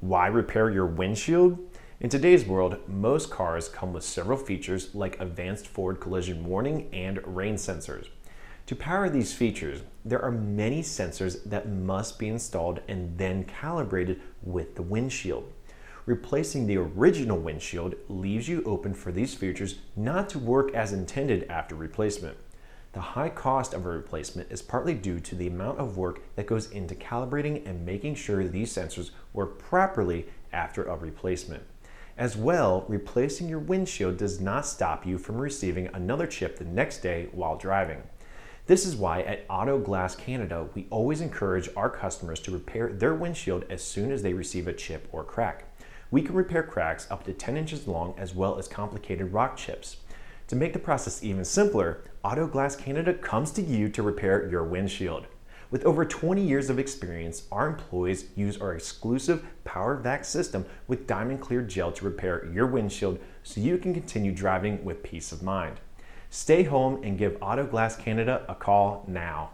Why repair your windshield? In today's world, most cars come with several features like advanced forward collision warning and rain sensors. To power these features, there are many sensors that must be installed and then calibrated with the windshield. Replacing the original windshield leaves you open for these features not to work as intended after replacement. The high cost of a replacement is partly due to the amount of work that goes into calibrating and making sure these sensors work properly after a replacement. As well, replacing your windshield does not stop you from receiving another chip the next day while driving. This is why at Auto Glass Canada, we always encourage our customers to repair their windshield as soon as they receive a chip or crack. We can repair cracks up to 10 inches long as well as complicated rock chips. To make the process even simpler, Auto Glass Canada comes to you to repair your windshield. With over 20 years of experience, our employees use our exclusive Power Vac system with diamond clear gel to repair your windshield so you can continue driving with peace of mind. Stay home and give Auto Glass Canada a call now.